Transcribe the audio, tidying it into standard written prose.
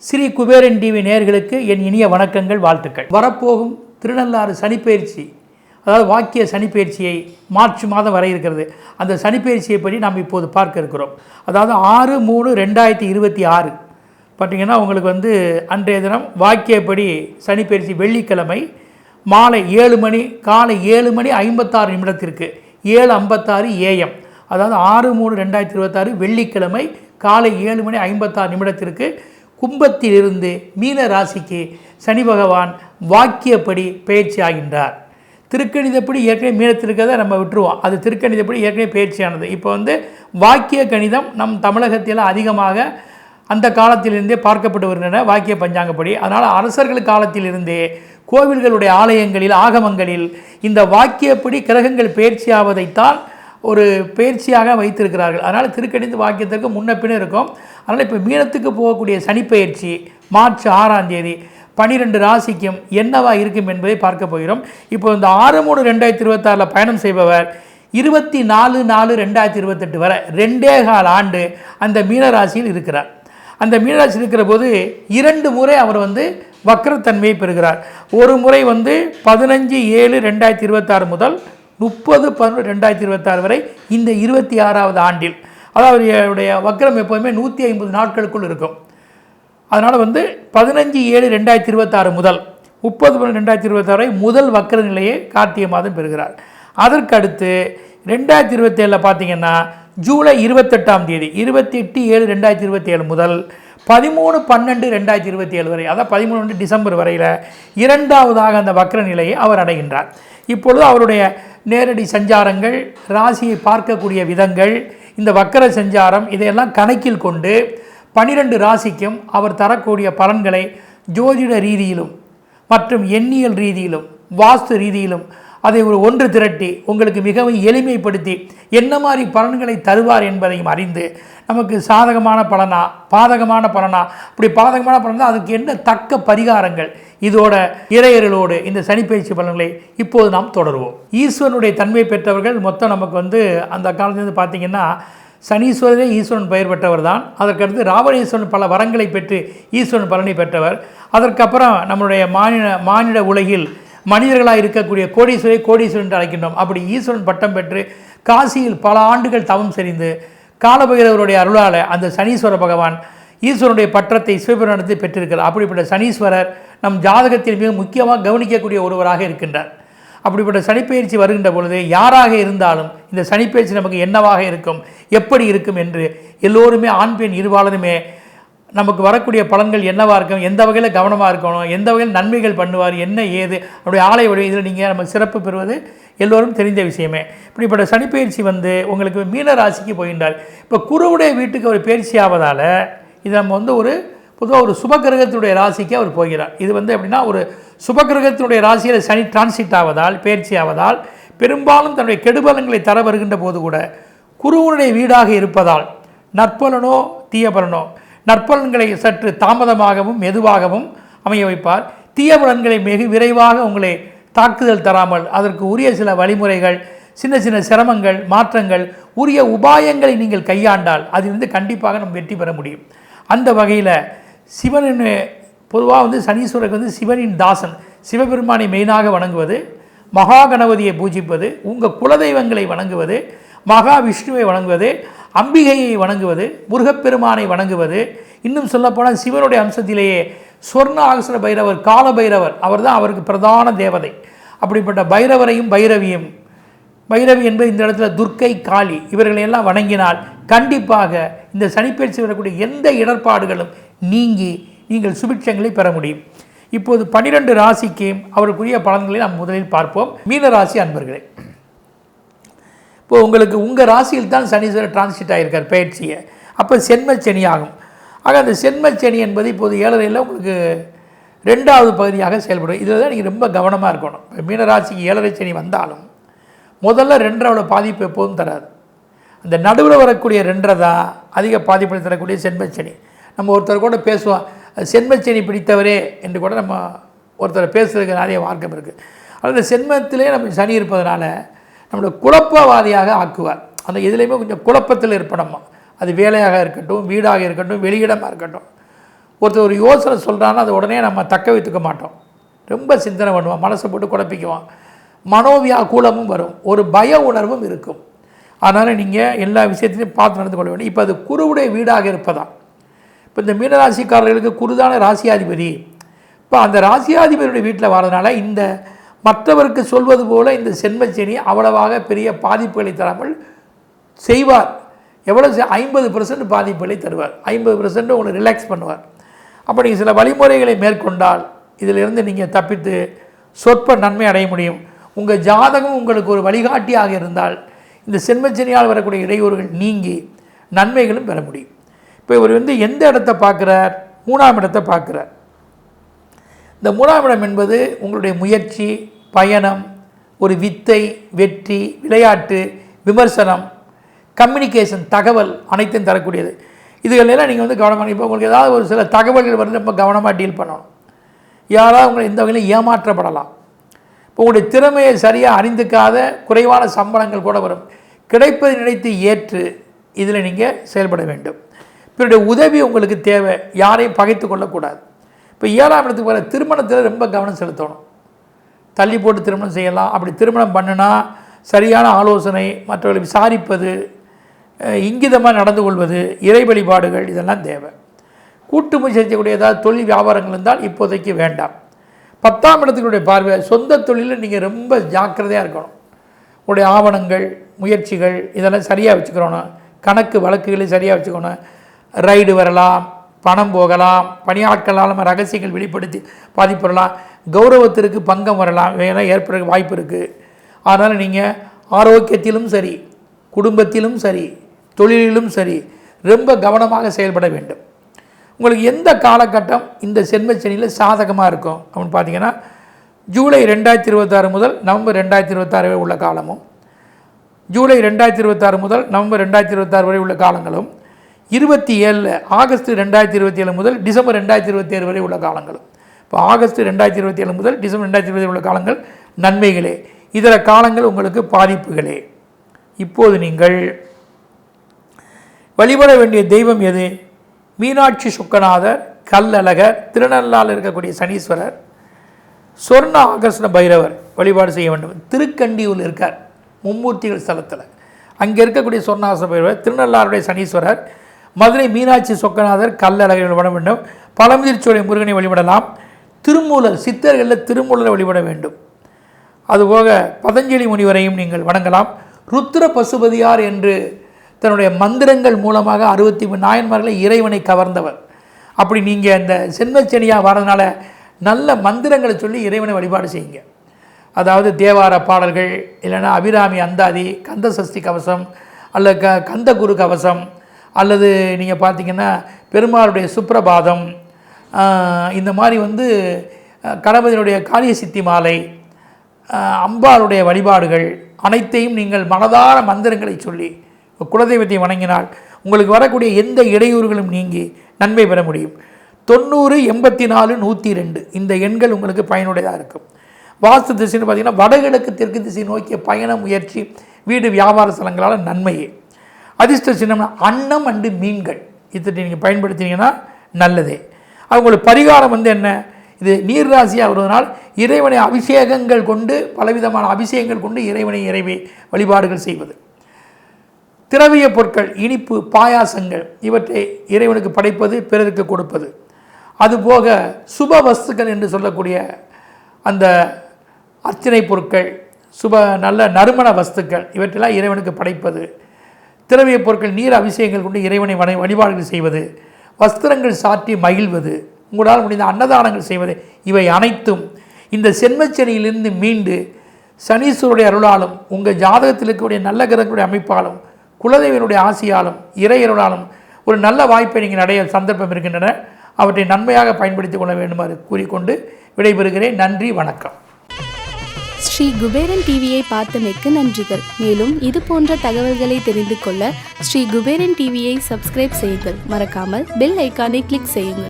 Sri Kuberan TV நேயர்களுக்கு என் இனிய வணக்கங்கள், வாழ்த்துக்கள். வரப்போகும் திருநள்ளாறு சனிப்பெயர்ச்சி, அதாவது வாக்கிய சனிப்பெயர்ச்சியை மார்ச் மாதம் வர இருக்கிறது. அந்த சனிப்பெயர்ச்சியை பற்றி நாம் இப்போது பார்க்க இருக்கிறோம். அதாவது 6/3/2026 பார்த்திங்கன்னா உங்களுக்கு அன்றைய தினம் வாக்கியப்படி சனிப்பெயர்ச்சி வெள்ளிக்கிழமை மாலை 7 மணி, காலை 7 மணி 56 நிமிடத்திற்கு 7:56 AM, அதாவது 6/3/2026 வெள்ளிக்கிழமை காலை 7 மணி 56 நிமிடத்திற்கு கும்பத்திலிருந்து மீன ராசிக்கு சனி பகவான் வாக்கியப்படி பயிற்சி ஆகின்றார். திருக்கணிதப்படி ஏற்கனவே மீனத்தில் இருக்கிறத நம்ம விட்டுருவோம். அது திருக்கணிதப்படி ஏற்கனவே பயிற்சியானது. இப்போ வாக்கிய கணிதம் நம் தமிழகத்தில் அதிகமாக அந்த காலத்திலிருந்தே பார்க்கப்பட்டு வருகின்றன, வாக்கிய பஞ்சாங்கப்படி. அதனால் அரசர்கள் காலத்திலிருந்தே கோவில்களுடைய ஆலயங்களில், ஆகமங்களில் இந்த வாக்கியப்படி கிரகங்கள் பயிற்சியாவதைத்தான் ஒரு பயிற்சியாக வைத்திருக்கிறார்கள். அதனால் திருக்கணித வாக்கியத்திற்கு முன்ன பின்ன இருக்கும். அதனால் இப்போ மீனத்துக்கு போகக்கூடிய சனிப்பெயர்ச்சி மார்ச் 6ஆம் தேதி 12 ராசிக்கும் என்னவா இருக்கும் என்பதை பார்க்க போகிறோம். இப்போ இந்த 6/3/2026 பயணம் செய்பவர் 24/4/2028 வரை 2.25 ஆண்டு அந்த மீனராசியில் இருக்கிறார். அந்த மீனராசி இருக்கிற போது 2 முறை அவர் வக்ரத்தன்மையை பெறுகிறார். ஒரு முறை 15/7/2026 முதல் 30/11/2026 வரை இந்த 26ஆவது ஆண்டில். அதாவது அவருடைய வக்ரம் எப்போதுமே 150 நாட்களுக்குள் இருக்கும். அதனால் 15/7/2026 முதல் 30/11/2026 வரை முதல் வக்ர நிலையை கார்த்திகை மாதம் பெறுகிறார். அதற்கடுத்து 2027 பார்த்திங்கன்னா ஜூலை 28ஆம் தேதி 28/7/2027 முதல் 13/12/2027 வரை, அதாவது 13 டிசம்பர் வரையில் 2ஆவதாக அந்த வக்ர நிலையை அவர் அடைகின்றார். இப்பொழுது அவருடைய நேரடி சஞ்சாரங்கள், ராசியை பார்க்கக்கூடிய விதங்கள், இந்த வக்கர சஞ்சாரம் இதையெல்லாம் கணக்கில் கொண்டு 12 ராசிக்கும் அவர் தரக்கூடிய பலன்களை ஜோதிட ரீதியிலும் மற்றும் எண்ணியல் ரீதியிலும் வாஸ்து ரீதியிலும் அதை ஒன்று திரட்டி உங்களுக்கு மிகவும் எளிமைப்படுத்தி என்ன மாதிரி பலன்களை தருவார் என்பதையும் அறிந்து நமக்கு சாதகமான பலனா பாதகமான பலனா, அப்படி பாதகமான பலன் தான் அதுக்கு என்ன தக்க பரிகாரங்கள், இதோட இறையர்களோடு இந்த சனிப்பெயர்ச்சி பலன்களை இப்போது நாம் தொடருவோம். ஈஸ்வரனுடைய தன்மை பெற்றவர்கள் மொத்தம் நமக்கு அந்த காலத்திலிருந்து பார்த்திங்கன்னா சனீஸ்வரரே ஈஸ்வரன் பெயர் பெற்றவர் தான். அதற்கடுத்து ராவணேஸ்வரன் பல வரங்களை பெற்று ஈஸ்வரன் பலனை பெற்றவர். அதற்கப்புறம் நம்மளுடைய மானிட உலகில் மனிதர்களாக இருக்கக்கூடிய கோடீஸ்வரன் என்று அழைக்கின்றோம். அப்படி ஈஸ்வரன் பட்டம் பெற்று காசியில் பல ஆண்டுகள் தவம் செறிந்து காலபைரவருடைய அருளால் அந்த சனீஸ்வர பகவான் ஈஸ்வரனுடைய பட்டத்தை சிவபெருமானத்தை பெற்றிருக்கிறார். அப்படிப்பட்ட சனீஸ்வரர் நம் ஜாதகத்தில் மிக முக்கியமாக கவனிக்கக்கூடிய ஒருவராக இருக்கின்றார். அப்படிப்பட்ட சனிப்பெயர்ச்சி வருகின்ற பொழுது யாராக இருந்தாலும் இந்த சனிப்பெயர்ச்சி நமக்கு என்னவாக இருக்கும், எப்படி இருக்கும் என்று எல்லோருமே ஆண் பெண் இருபாலருமே நமக்கு வரக்கூடிய பலன்கள் என்னவாக இருக்கும், எந்த வகையில் கவனமாக இருக்கணும், எந்த வகையில் நன்மைகள் பண்ணுவார், என்ன ஏது அப்படி ஆலய வழி இதில் நீங்கள் நம்ம சிறப்பு பெறுவது எல்லோரும் தெரிந்த விஷயமே. இப்படிப்பட்ட சனிப்பெயர்ச்சி உங்களுக்கு மீன ராசிக்கு போகின்றார். இப்போ குருவுடைய வீட்டுக்கு அவர் பயிற்சி ஆவதால் இது நம்ம ஒரு பொதுவாக ஒரு சுபகிரகத்தினுடைய ராசிக்கு அவர் போகிறார். இது எப்படின்னா ஒரு சுபகிரகத்தினுடைய ராசியில் சனி டிரான்சிட் ஆவதால், பயிற்சி ஆவதால் பெரும்பாலும் தன்னுடைய கெடுபலன்களை தர வருகின்ற போது கூட குருவுடைய வீடாக இருப்பதால் நற்பலனோ தீய பலனோ, நற்பலன்களை சற்று தாமதமாகவும் மெதுவாகவும் அமைய வைப்பார். தீய பலன்களை மிக விரைவாக உங்களை தாக்குதல் தராமல் அதற்கு உரிய சில வழிமுறைகள், சின்ன சின்ன சிரமங்கள், மாற்றங்கள், உரிய உபாயங்களை நீங்கள் கையாண்டால் அதிலிருந்து கண்டிப்பாக நம்ம வெற்றி பெற முடியும். அந்த வகையில் சிவனின் பொதுவாக சனீஸ்வரருக்கு சிவனின் தாசன், சிவபெருமானை மெயினாக வணங்குவது, மகா கணபதியை பூஜிப்பது, உங்கள் குலதெய்வங்களை வணங்குவது, மகாவிஷ்ணுவை வணங்குவது, அம்பிகையை வணங்குவது, முருகப்பெருமானை வணங்குவது, இன்னும் சொல்லப்போனால் சிவனுடைய அம்சத்திலேயே சொர்ண ஆகசர பைரவர், கால பைரவர், அவர் தான் அவருக்கு பிரதான தேவதை. அப்படிப்பட்ட பைரவரையும் பைரவியும், பைரவி என்பது இந்த இடத்துல துர்க்கை, காளி, இவர்களையெல்லாம் வணங்கினால் கண்டிப்பாக இந்த சனிப்பெயர்ச்சி வரக்கூடிய எந்த இடர்பாடுகளும் நீங்கி நீங்கள் சுபிட்சங்களை பெற முடியும். இப்போது 12 ராசிக்கு அவருக்குரிய பலன்களை நாம் முதலில் பார்ப்போம். மீன ராசி அன்பர்களே, இப்போது உங்களுக்கு உங்கள் ராசியில் தான் சனீஸ்வரர் டிரான்சிட் ஆகியிருக்கார் பயிற்சியை. அப்போ சென்மச்சனி ஆகும். ஆக அந்த சென்மச்சனி என்பது இப்போது 7.5 உங்களுக்கு 2வது பகுதியாக செயல்படும். இதில் தான் நீங்கள் ரொம்ப கவனமாக இருக்கணும். இப்போ மீனராசிக்கு 7.5 சனி வந்தாலும் முதல்ல 2.5 பாதிப்பு எப்போதும் தராது. அந்த நடுவில் வரக்கூடிய 2 தான் அதிக பாதிப்பை தரக்கூடிய சென்மச்சனி. நம்ம ஒருத்தர் கூட பேசுவோம், சென்மச்சனி பிடித்தவரே என்று கூட நம்ம ஒருத்தர் பேசுறதுக்கு நிறைய மார்க்கம் இருக்குது. அதில் சென்மத்திலே நம்ம சனி இருப்பதனால நம்மளை குழப்பவாதியாக ஆக்குவார். அந்த எதுலேயுமே கொஞ்சம் குழப்பத்தில் இருப்போம். அது வேலையாக இருக்கட்டும், வீடாக இருக்கட்டும், வெளியிடமாக இருக்கட்டும். ஒருத்தர் ஒரு யோசனை சொல்கிறான்னா அதை உடனே நம்ம தக்க வைத்துக்க மாட்டோம். ரொம்ப சிந்தனை பண்ணுவோம், மனசை போட்டு குழப்பிக்குவோம், மனோவியாகுலமும் வரும், ஒரு பய உணர்வும் இருக்கும். அதனால் நீங்கள் எல்லா விஷயத்தையும் பார்த்து நடந்து கொள்ள வேண்டும். இப்போ அது குருவுடைய வீடாக இருப்பதா. இப்போ இந்த மீனராசிக்காரர்களுக்கு குருதான ராசியாதிபதி. இப்போ அந்த ராசியாதிபதியுடைய வீட்டில் வரதுனால இந்த மற்றவருக்கு சொல்வது போல் இந்த சென்மச்சனி அவ்வளவாக பெரிய பாதிப்புகளை தராமல் செய்வார். எவ்வளோ 50% பாதிப்புகளை தருவார், 50% உங்களை ரிலாக்ஸ் பண்ணுவார். அப்போ நீங்கள் சில வழிமுறைகளை மேற்கொண்டால் இதிலிருந்து நீங்கள் தப்பித்து சொற்ப நன்மை அடைய முடியும். உங்கள் ஜாதகம் உங்களுக்கு ஒரு வழிகாட்டியாக இருந்தால் இந்த சென்மச்சனியால் வரக்கூடிய இடையூறுகள் நீங்கி நன்மைகளும் பெற முடியும். இப்போ இவர் எந்த இடத்தை பார்க்குறார்? 3ஆம் இடத்தை பார்க்குறார். இந்த 3ஆம் இடம் என்பது உங்களுடைய முயற்சி, பயணம், ஒரு வித்தை, வெற்றி, விளையாட்டு, விமர்சனம், கம்யூனிகேஷன், தகவல் அனைத்தையும் தரக்கூடியது. இதுகளெல்லாம் நீங்கள் கவனமாக, இப்போ உங்களுக்கு ஏதாவது ஒரு சில தகவல்கள் வந்து ரொம்ப கவனமாக டீல் பண்ணணும். யாராவது உங்களை எந்த வகையிலும் ஏமாற்றப்படலாம். இப்போ உங்களுடைய திறமையை சரியாக அறிந்துக்காத குறைவான சம்பளங்கள் கூட வரும். கிடைப்பதை நினைத்து ஏற்று இதில் நீங்கள் செயல்பட வேண்டும். இவருடைய உதவி உங்களுக்கு தேவை, யாரையும் பகைத்து கொள்ளக்கூடாது. இப்போ 7ஆம் இடத்துக்கு வர திருமணத்தில் ரொம்ப கவனம் செலுத்தணும். தள்ளி போட்டு திருமணம் செய்யலாம். அப்படி திருமணம் பண்ணுனா சரியான ஆலோசனை, மற்றவர்களை விசாரிப்பது, இங்கிதமாக நடந்து கொள்வது, இறை வழிபாடுகள் இதெல்லாம் தேவை. கூட்டு முயற்சி செய்யக்கூடிய ஏதாவது தொழில் வியாபாரங்கள் இருந்தால் இப்போதைக்கு வேண்டாம். 10ஆம் இடத்துக்குடைய பார்வை, சொந்த தொழிலில் நீங்கள் ரொம்ப ஜாக்கிரதையாக இருக்கணும். உங்களுடைய ஆவணங்கள், முயற்சிகள் இதெல்லாம் சரியாக வச்சுக்கிறோணும். கணக்கு வழக்குகளை சரியாக வச்சுக்கணும். ரைடு வரலாம், பணம் போகலாம், பணியாட்களால் நம்ம ரகசியங்கள் வெளிப்படுத்தி பாதிப்படலாம், கௌரவத்திற்கு பங்கம் வரலாம், இவையெல்லாம் ஏற்பட வாய்ப்பு இருக்குது. அதனால் நீங்கள் ஆரோக்கியத்திலும் சரி, குடும்பத்திலும் சரி, தொழிலிலும் சரி ரொம்ப கவனமாக செயல்பட வேண்டும். உங்களுக்கு எந்த காலகட்டம் இந்த சென்மச்சனியில் சாதகமாக இருக்கும் அப்படின்னு பார்த்தீங்கன்னா, ஜூலை 2026 முதல் நவம்பர் 2026 வரை உள்ள காலமும், ஜூலை 2026 முதல் நவம்பர் 2026 வரை உள்ள காலங்களும், 27 ஆகஸ்ட் 2027 முதல் டிசம்பர் 2027 வரை உள்ள காலங்களும். இப்போ ஆகஸ்ட் 2027 முதல் டிசம்பர் 2027 உள்ள காலங்கள் நன்மைகளே, இதர காலங்கள் உங்களுக்கு பாதிப்புகளே. இப்போது நீங்கள் வழிபட வேண்டிய தெய்வம் எது? மீனாட்சி சுக்கநாதர், கல்லழகர், திருநள்ளாறில் இருக்கக்கூடிய சனீஸ்வரர், சொர்ண ஆகர்ஷண பைரவர் வழிபாடு செய்ய வேண்டும். திருக்கண்டியூரில் இருக்கார் மும்மூர்த்திகள் ஸ்தலத்தில், அங்கே இருக்கக்கூடிய சொர்ணாகர்ஷண பைரவர், திருநள்ளாருடைய சனீஸ்வரர், மதுரை மீனாட்சி சொக்கநாதர், கல்லழகர் வழிபட வேண்டும். பழமுதிர்ச்சோலை முருகனை வழிபடலாம். திருமூலர், சித்தர்களில் திருமூலரை வழிபட வேண்டும். அதுபோக பதஞ்சலி முனிவரையும் நீங்கள் வணங்கலாம். ருத்ர பசுபதியார் என்று தன்னுடைய மந்திரங்கள் மூலமாக 63 நாயன்மார்களை இறைவனை கவர்ந்தவர். அப்படி நீங்கள் இந்த சென்மச்சனியாக வரதுனால நல்ல மந்திரங்களை சொல்லி இறைவனை வழிபாடு செய்யுங்க. அதாவது தேவார பாடல்கள், இல்லைன்னா அபிராமி அந்தாதி, கந்த சஷ்டி கவசம், அல்லது கந்த குரு கவசம், அல்லது நீங்கள் பார்த்தீங்கன்னா பெருமாளுடைய சுப்ரபாதம், இந்த மாதிரி கணபதியினுடைய காளிய சித்தி மாலை, அம்பாளுடைய வழிபாடுகள் அனைத்தையும் நீங்கள் மனதார மந்திரங்களை சொல்லி குலதெய்வத்தை வணங்கினால் உங்களுக்கு வரக்கூடிய எந்த இடையூறுகளும் நீங்கி நன்மை பெற முடியும். 90, 84, 102 இந்த எண்கள் உங்களுக்கு பயனுடையதாக இருக்கும். வாஸ்து திசைன்னு பார்த்தீங்கன்னா வடகிழக்கு தெற்கு திசை நோக்கிய பயண முயற்சி, வீடு, வியாபார ஸ்தலங்களால் நன்மையே. அதிர்ஷ்ட சின்னம்னா அன்னம் அண்டு மீன்கள், இதை நீங்கள் பயன்படுத்தினீங்கன்னா நல்லதே. அது உங்களுக்கு பரிகாரம் என்ன? இது நீர் ராசியாக வருவதனால் இறைவனை அபிஷேகங்கள் கொண்டு, பலவிதமான அபிஷேகங்கள் கொண்டு இறைவனை வழிபாடுகள் செய்வது. திரவிய பொருட்கள், இனிப்பு, பாயாசங்கள் இவற்றை இறைவனுக்கு படைப்பது, பிறருக்கு கொடுப்பது. அதுபோக சுப வஸ்துக்கள் என்று சொல்லக்கூடிய அந்த அர்ச்சனை பொருட்கள், நல்ல நறுமண வஸ்துக்கள் இவற்றெல்லாம் இறைவனுக்கு படைப்பது. திரவிய பொருட்கள், நீர் அபிஷேகங்கள் கொண்டு இறைவனை வழிபாடுகள் செய்வது, வஸ்திரங்கள் சாற்றி மகிழ்வது, உங்களால் முடிந்த அன்னதானங்கள் செய்வது, இவை அனைத்தும் இந்த சென்மச்சனியிலிருந்து மீண்டு சனீஸ்வருடைய அருளாலும், உங்கள் ஜாதகத்தில் இருக்கக்கூடிய நல்ல கிரகங்களுடைய அமைப்பாலும், குலதெய்வனுடைய ஆசியாலும், இறையருளாலும் ஒரு நல்ல வாய்ப்பை நீங்கள் அடைய சந்தர்ப்பம் இருக்கின்றன. அவற்றை நன்மையாக பயன்படுத்திக் கொள்ள வேண்டுமாறு கூறிக்கொண்டு விடைபெறுகிறேன். நன்றி, வணக்கம். ஸ்ரீ குபேரன் டிவியை பார்த்தமைக்கு நன்றிகள். மேலும் இது போன்ற தகவல்களை தெரிந்து கொள்ள ஸ்ரீ குபேரன் டிவியை சப்ஸ்கிரைப் செய்யுங்கள். மறக்காமல் பெல் ஐக்கானை கிளிக் செய்யுங்கள்.